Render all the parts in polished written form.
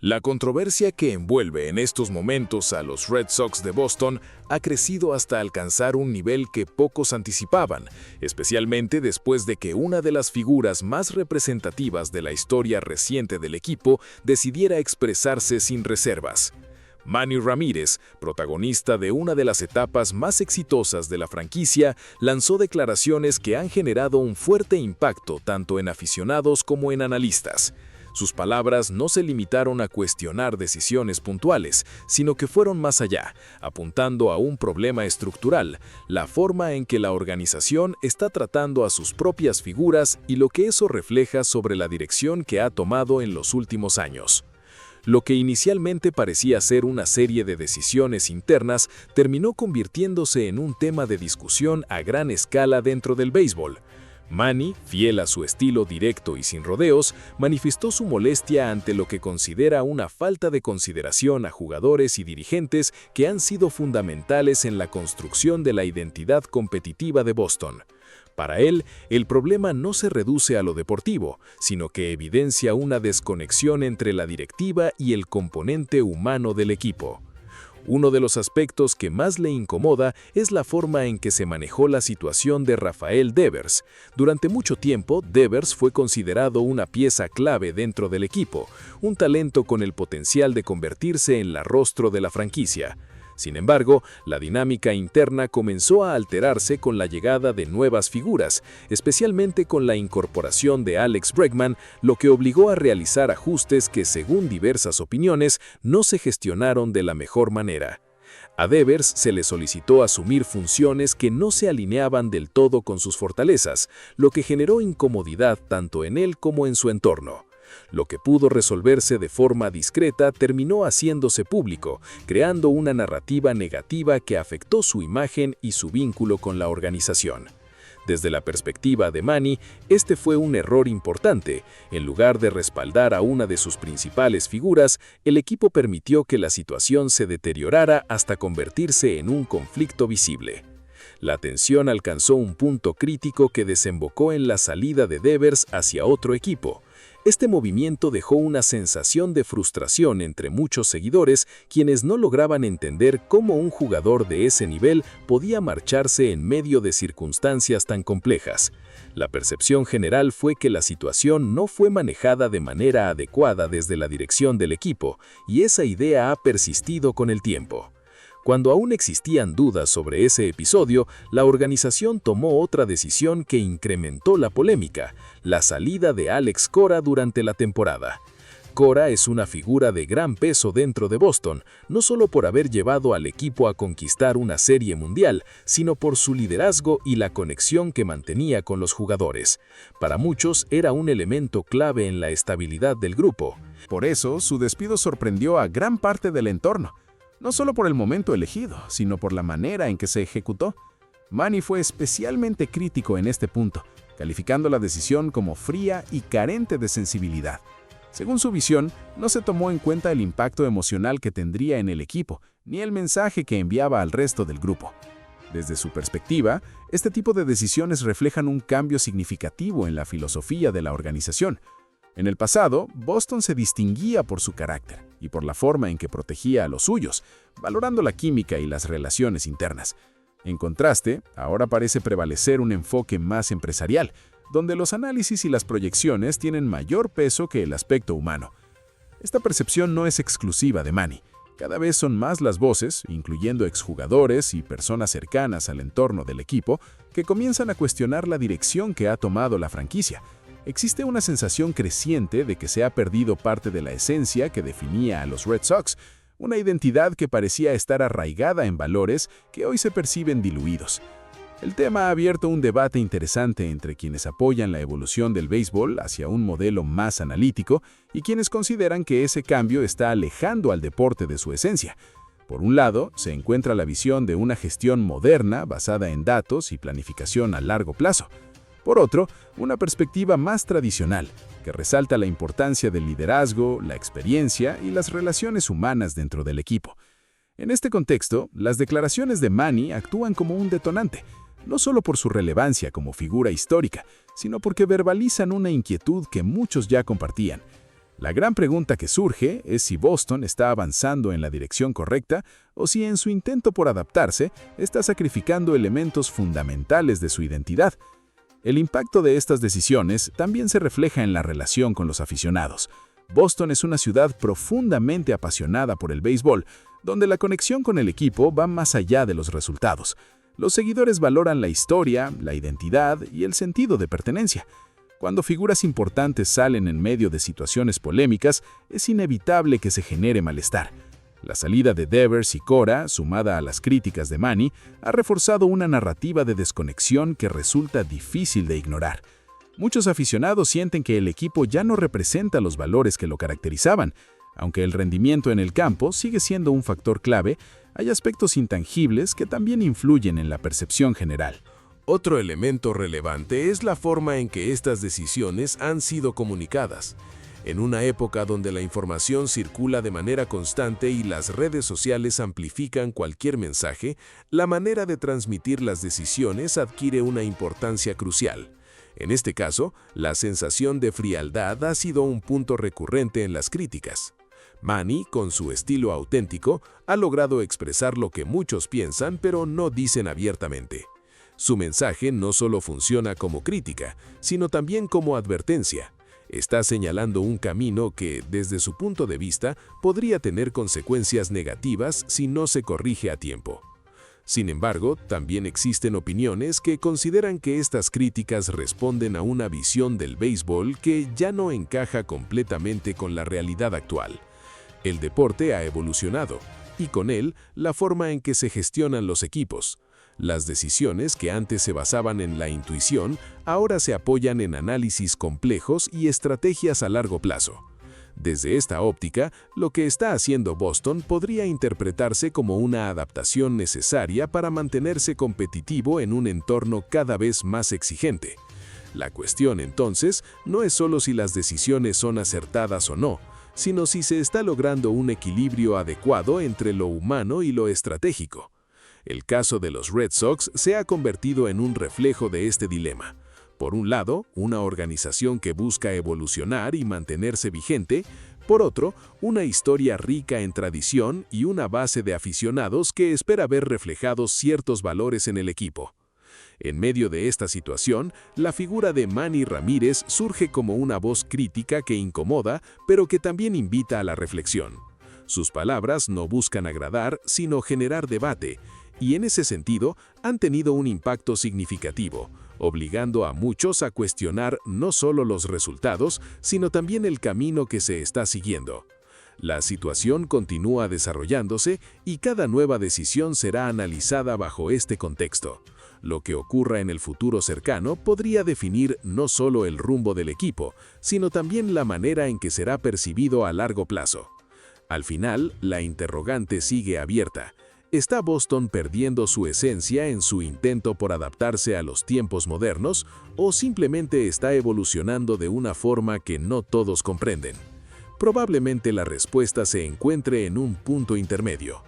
La controversia que envuelve en estos momentos a los Red Sox de Boston ha crecido hasta alcanzar un nivel que pocos anticipaban, especialmente después de que una de las figuras más representativas de la historia reciente del equipo decidiera expresarse sin reservas. Manny Ramírez, protagonista de una de las etapas más exitosas de la franquicia, lanzó declaraciones que han generado un fuerte impacto tanto en aficionados como en analistas. Sus palabras no se limitaron a cuestionar decisiones puntuales, sino que fueron más allá, apuntando a un problema estructural, la forma en que la organización está tratando a sus propias figuras y lo que eso refleja sobre la dirección que ha tomado en los últimos años. Lo que inicialmente parecía ser una serie de decisiones internas terminó convirtiéndose en un tema de discusión a gran escala dentro del béisbol. Manny, fiel a su estilo directo y sin rodeos, manifestó su molestia ante lo que considera una falta de consideración a jugadores y dirigentes que han sido fundamentales en la construcción de la identidad competitiva de Boston. Para él, el problema no se reduce a lo deportivo, sino que evidencia una desconexión entre la directiva y el componente humano del equipo. Uno de los aspectos que más le incomoda es la forma en que se manejó la situación de Rafael Devers. Durante mucho tiempo, Devers fue considerado una pieza clave dentro del equipo, un talento con el potencial de convertirse en la rostro de la franquicia. Sin embargo, la dinámica interna comenzó a alterarse con la llegada de nuevas figuras, especialmente con la incorporación de Alex Bregman, lo que obligó a realizar ajustes que, según diversas opiniones, no se gestionaron de la mejor manera. A Devers se le solicitó asumir funciones que no se alineaban del todo con sus fortalezas, lo que generó incomodidad tanto en él como en su entorno. Lo que pudo resolverse de forma discreta terminó haciéndose público, creando una narrativa negativa que afectó su imagen y su vínculo con la organización. Desde la perspectiva de Manny, este fue un error importante. En lugar de respaldar a una de sus principales figuras, el equipo permitió que la situación se deteriorara hasta convertirse en un conflicto visible. La tensión alcanzó un punto crítico que desembocó en la salida de Devers hacia otro equipo. Este movimiento dejó una sensación de frustración entre muchos seguidores, quienes no lograban entender cómo un jugador de ese nivel podía marcharse en medio de circunstancias tan complejas. La percepción general fue que la situación no fue manejada de manera adecuada desde la dirección del equipo, y esa idea ha persistido con el tiempo. Cuando aún existían dudas sobre ese episodio, la organización tomó otra decisión que incrementó la polémica: la salida de Alex Cora durante la temporada. Cora es una figura de gran peso dentro de Boston, no solo por haber llevado al equipo a conquistar una serie mundial, sino por su liderazgo y la conexión que mantenía con los jugadores. Para muchos era un elemento clave en la estabilidad del grupo. Por eso, su despido sorprendió a gran parte del entorno. No solo por el momento elegido, sino por la manera en que se ejecutó. Manny fue especialmente crítico en este punto, calificando la decisión como fría y carente de sensibilidad. Según su visión, no se tomó en cuenta el impacto emocional que tendría en el equipo, ni el mensaje que enviaba al resto del grupo. Desde su perspectiva, este tipo de decisiones reflejan un cambio significativo en la filosofía de la organización. En el pasado, Boston se distinguía por su carácter y por la forma en que protegía a los suyos, valorando la química y las relaciones internas. En contraste, ahora parece prevalecer un enfoque más empresarial, donde los análisis y las proyecciones tienen mayor peso que el aspecto humano. Esta percepción no es exclusiva de Manny. Cada vez son más las voces, incluyendo exjugadores y personas cercanas al entorno del equipo, que comienzan a cuestionar la dirección que ha tomado la franquicia. Existe una sensación creciente de que se ha perdido parte de la esencia que definía a los Red Sox, una identidad que parecía estar arraigada en valores que hoy se perciben diluidos. El tema ha abierto un debate interesante entre quienes apoyan la evolución del béisbol hacia un modelo más analítico y quienes consideran que ese cambio está alejando al deporte de su esencia. Por un lado, se encuentra la visión de una gestión moderna basada en datos y planificación a largo plazo. Por otro, una perspectiva más tradicional, que resalta la importancia del liderazgo, la experiencia y las relaciones humanas dentro del equipo. En este contexto, las declaraciones de Manny actúan como un detonante, no solo por su relevancia como figura histórica, sino porque verbalizan una inquietud que muchos ya compartían. La gran pregunta que surge es si Boston está avanzando en la dirección correcta o si en su intento por adaptarse está sacrificando elementos fundamentales de su identidad. El impacto de estas decisiones también se refleja en la relación con los aficionados. Boston es una ciudad profundamente apasionada por el béisbol, donde la conexión con el equipo va más allá de los resultados. Los seguidores valoran la historia, la identidad y el sentido de pertenencia. Cuando figuras importantes salen en medio de situaciones polémicas, es inevitable que se genere malestar. La salida de Devers y Cora, sumada a las críticas de Manny, ha reforzado una narrativa de desconexión que resulta difícil de ignorar. Muchos aficionados sienten que el equipo ya no representa los valores que lo caracterizaban. Aunque el rendimiento en el campo sigue siendo un factor clave, hay aspectos intangibles que también influyen en la percepción general. Otro elemento relevante es la forma en que estas decisiones han sido comunicadas. En una época donde la información circula de manera constante y las redes sociales amplifican cualquier mensaje, la manera de transmitir las decisiones adquiere una importancia crucial. En este caso, la sensación de frialdad ha sido un punto recurrente en las críticas. Manny, con su estilo auténtico, ha logrado expresar lo que muchos piensan pero no dicen abiertamente. Su mensaje no solo funciona como crítica, sino también como advertencia. Está señalando un camino que, desde su punto de vista, podría tener consecuencias negativas si no se corrige a tiempo. Sin embargo, también existen opiniones que consideran que estas críticas responden a una visión del béisbol que ya no encaja completamente con la realidad actual. El deporte ha evolucionado, y con él, la forma en que se gestionan los equipos. Las decisiones que antes se basaban en la intuición, ahora se apoyan en análisis complejos y estrategias a largo plazo. Desde esta óptica, lo que está haciendo Boston podría interpretarse como una adaptación necesaria para mantenerse competitivo en un entorno cada vez más exigente. La cuestión, entonces, no es solo si las decisiones son acertadas o no, sino si se está logrando un equilibrio adecuado entre lo humano y lo estratégico. El caso de los Red Sox se ha convertido en un reflejo de este dilema. Por un lado, una organización que busca evolucionar y mantenerse vigente. Por otro, una historia rica en tradición y una base de aficionados que espera ver reflejados ciertos valores en el equipo. En medio de esta situación, la figura de Manny Ramírez surge como una voz crítica que incomoda, pero que también invita a la reflexión. Sus palabras no buscan agradar, sino generar debate, y en ese sentido han tenido un impacto significativo, obligando a muchos a cuestionar no solo los resultados, sino también el camino que se está siguiendo. La situación continúa desarrollándose y cada nueva decisión será analizada bajo este contexto. Lo que ocurra en el futuro cercano podría definir no solo el rumbo del equipo, sino también la manera en que será percibido a largo plazo. Al final, la interrogante sigue abierta. ¿Está Boston perdiendo su esencia en su intento por adaptarse a los tiempos modernos o simplemente está evolucionando de una forma que no todos comprenden? Probablemente la respuesta se encuentre en un punto intermedio.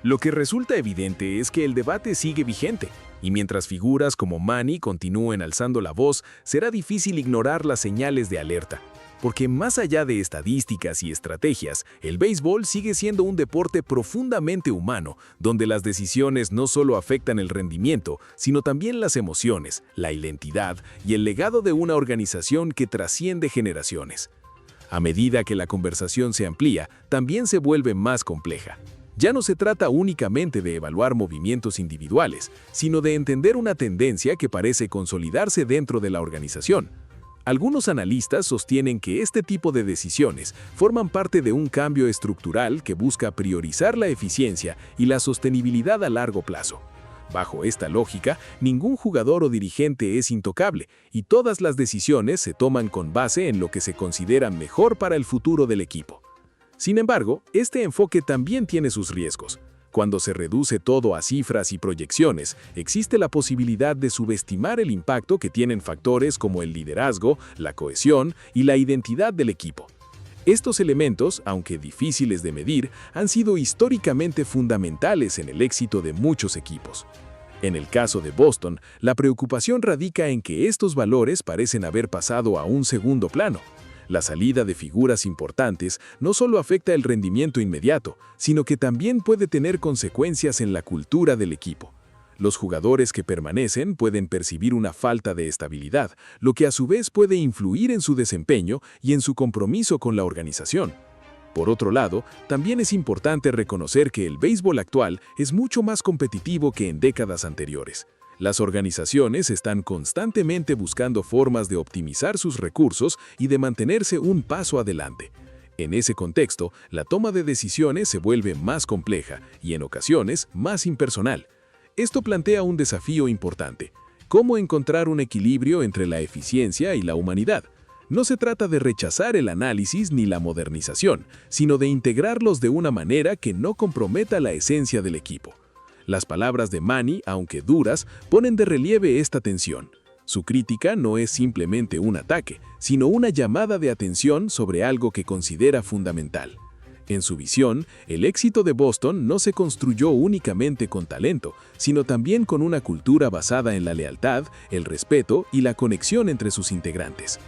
Lo que resulta evidente es que el debate sigue vigente, y mientras figuras como Manny continúen alzando la voz, será difícil ignorar las señales de alerta. Porque más allá de estadísticas y estrategias, el béisbol sigue siendo un deporte profundamente humano, donde las decisiones no solo afectan el rendimiento, sino también las emociones, la identidad y el legado de una organización que trasciende generaciones. A medida que la conversación se amplía, también se vuelve más compleja. Ya no se trata únicamente de evaluar movimientos individuales, sino de entender una tendencia que parece consolidarse dentro de la organización. Algunos analistas sostienen que este tipo de decisiones forman parte de un cambio estructural que busca priorizar la eficiencia y la sostenibilidad a largo plazo. Bajo esta lógica, ningún jugador o dirigente es intocable y todas las decisiones se toman con base en lo que se considera mejor para el futuro del equipo. Sin embargo, este enfoque también tiene sus riesgos. Cuando se reduce todo a cifras y proyecciones, existe la posibilidad de subestimar el impacto que tienen factores como el liderazgo, la cohesión y la identidad del equipo. Estos elementos, aunque difíciles de medir, han sido históricamente fundamentales en el éxito de muchos equipos. En el caso de Boston, la preocupación radica en que estos valores parecen haber pasado a un segundo plano. La salida de figuras importantes no solo afecta el rendimiento inmediato, sino que también puede tener consecuencias en la cultura del equipo. Los jugadores que permanecen pueden percibir una falta de estabilidad, lo que a su vez puede influir en su desempeño y en su compromiso con la organización. Por otro lado, también es importante reconocer que el béisbol actual es mucho más competitivo que en décadas anteriores. Las organizaciones están constantemente buscando formas de optimizar sus recursos y de mantenerse un paso adelante. En ese contexto, la toma de decisiones se vuelve más compleja y en ocasiones más impersonal. Esto plantea un desafío importante: ¿cómo encontrar un equilibrio entre la eficiencia y la humanidad? No se trata de rechazar el análisis ni la modernización, sino de integrarlos de una manera que no comprometa la esencia del equipo. Las palabras de Manny, aunque duras, ponen de relieve esta tensión. Su crítica no es simplemente un ataque, sino una llamada de atención sobre algo que considera fundamental. En su visión, el éxito de Boston no se construyó únicamente con talento, sino también con una cultura basada en la lealtad, el respeto y la conexión entre sus integrantes.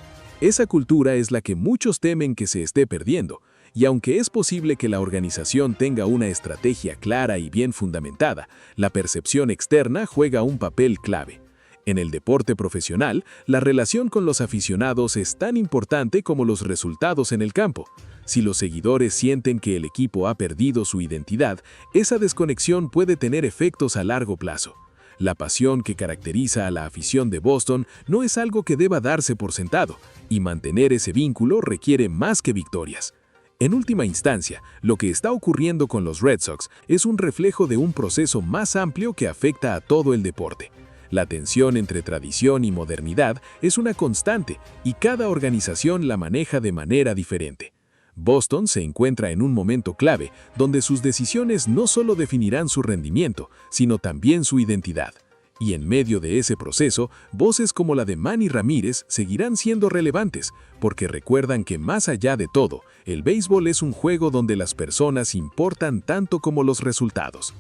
Esa cultura es la que muchos temen que se esté perdiendo, y aunque es posible que la organización tenga una estrategia clara y bien fundamentada, la percepción externa juega un papel clave. En el deporte profesional, la relación con los aficionados es tan importante como los resultados en el campo. Si los seguidores sienten que el equipo ha perdido su identidad, esa desconexión puede tener efectos a largo plazo. La pasión que caracteriza a la afición de Boston no es algo que deba darse por sentado, y mantener ese vínculo requiere más que victorias. En última instancia, lo que está ocurriendo con los Red Sox es un reflejo de un proceso más amplio que afecta a todo el deporte. La tensión entre tradición y modernidad es una constante y cada organización la maneja de manera diferente. Boston se encuentra en un momento clave donde sus decisiones no solo definirán su rendimiento, sino también su identidad. Y en medio de ese proceso, voces como la de Manny Ramírez seguirán siendo relevantes, porque recuerdan que más allá de todo, el béisbol es un juego donde las personas importan tanto como los resultados.